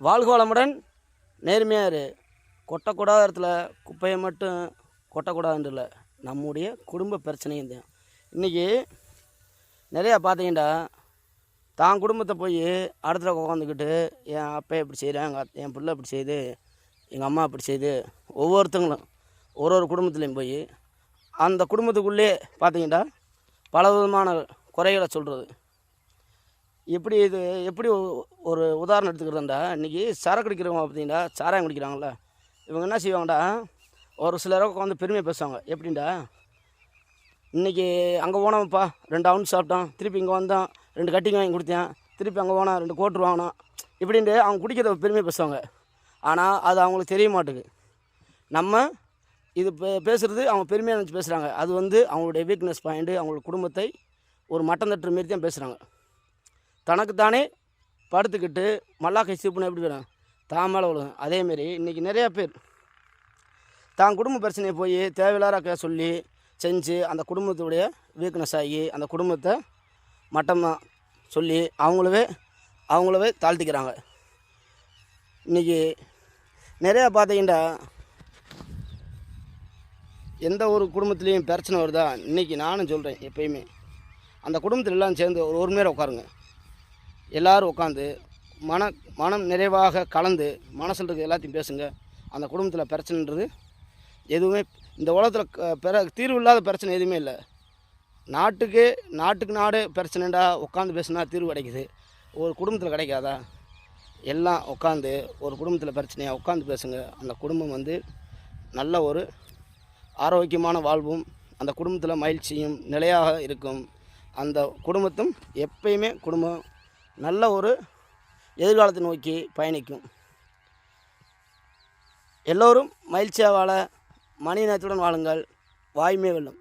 வாழ்க வளமுடன். நேர்மையாக இரு. கொட்டக்கூடாத இடத்துல குப்பையை மட்டும் கொட்டக்கூடாதுன்னு இல்லை, நம்முடைய குடும்ப பிரச்சனையும் தான். இன்றைக்கி நிறையா பார்த்தீங்கன்னா, தான் குடும்பத்தை போய் அடுத்த உட்காந்துக்கிட்டு என் அப்பா இப்படி செய்கிறேன், என் பிள்ளை இப்படி செய்யுது, எங்கள் அம்மா இப்படி செய்யுது, ஒவ்வொருத்தங்களும் ஒரு ஒரு குடும்பத்துலேயும் போய் அந்த குடும்பத்துக்குள்ளே பார்த்தீங்கன்னா பல விதமான குறைகளை சொல்கிறது. எப்படி ஒரு உதாரணம் எடுத்துக்கிறதுண்டா, இன்றைக்கி சரக்கு குடிக்கிறவங்க பார்த்தீங்கன்னா, சாராயம் குடிக்கிறாங்கள, இவங்க என்ன செய்வாங்கடா, ஒரு சிலருக்கு வந்து பெருமையாக பேசுவாங்க. எப்படின்டா, இன்றைக்கி அங்கே போனோம்ப்பா 2 அவுன்ஸ் சாப்பிட்டோம், திருப்பி இங்கே வந்தோம் 2 கட்டிங் வாங்கி கொடுத்தேன், திருப்பி அங்கே போனால் 2 கோட்ரு வாங்கினோம், இப்படின்ட்டு அவங்க குடிக்கிறத பெருமையாக பேசுவாங்க. ஆனால் அது அவங்களுக்கு தெரிய மாட்டுது. நம்ம இது பேசுகிறது அவங்க பெருமையாக நினச்சி பேசுகிறாங்க. அது வந்து அவங்களுடைய வீக்னஸ் பாயிண்ட்டு, அவங்களோட குடும்பத்தை ஒரு மட்டம் தட்டுற மாரி தான் பேசுகிறாங்க. தனக்குத்தானே படுத்துக்கிட்டு மல்லாக்கை சீப்புன்னு எப்படி வரும், தான் மேலே விழுகும். அதேமாரி இன்றைக்கி நிறையா பேர் தான் குடும்ப பிரச்சனையை போய் தேவையில்லாத சொல்லி செஞ்சு அந்த குடும்பத்துடைய வீக்னஸ் ஆகி அந்த குடும்பத்தை மட்டமாக சொல்லி அவங்களவே தாழ்த்திக்கிறாங்க. இன்றைக்கி நிறையா பார்த்தீங்கன்னா, எந்த ஒரு குடும்பத்துலேயும் பிரச்சனை வருதா, இன்றைக்கி நானும் சொல்கிறேன், எப்பயுமே அந்த குடும்பத்தில் எல்லாம் சேர்ந்து ஒரு மேலே உட்காருங்க. எல்லோரும் உட்காந்து மனம் நிறைவாக கலந்து மனசில் இருக்க எல்லாத்தையும் பேசுங்க. அந்த குடும்பத்தில் பிரச்சனைன்றது எதுவுமே இந்த உலகத்தில் தீர்வு இல்லாத பிரச்சனை எதுவுமே இல்லை. நாட்டுக்கு நாடு பிரச்சனைடா உட்காந்து பேசுனா தீர்வு கிடைக்குது, ஒரு குடும்பத்தில் கிடைக்காதா? எல்லாம் உட்காந்து ஒரு குடும்பத்தில் பிரச்சனையாக உட்காந்து பேசுங்க. அந்த குடும்பம் வந்து நல்ல ஒரு ஆரோக்கியமான வாழ்வும், அந்த குடும்பத்தில் மகிழ்ச்சியும் நிலையாக இருக்கும். அந்த குடும்பத்தும் எப்பயுமே குடும்பம் நல்ல ஒரு எதிர்காலத்தை நோக்கி பயணிக்கும். எல்லோரும் மகிழ்ச்சியாக வாழ மனிதநேயத்துடன் வாழுங்கள். வாய்மை வெல்லும்.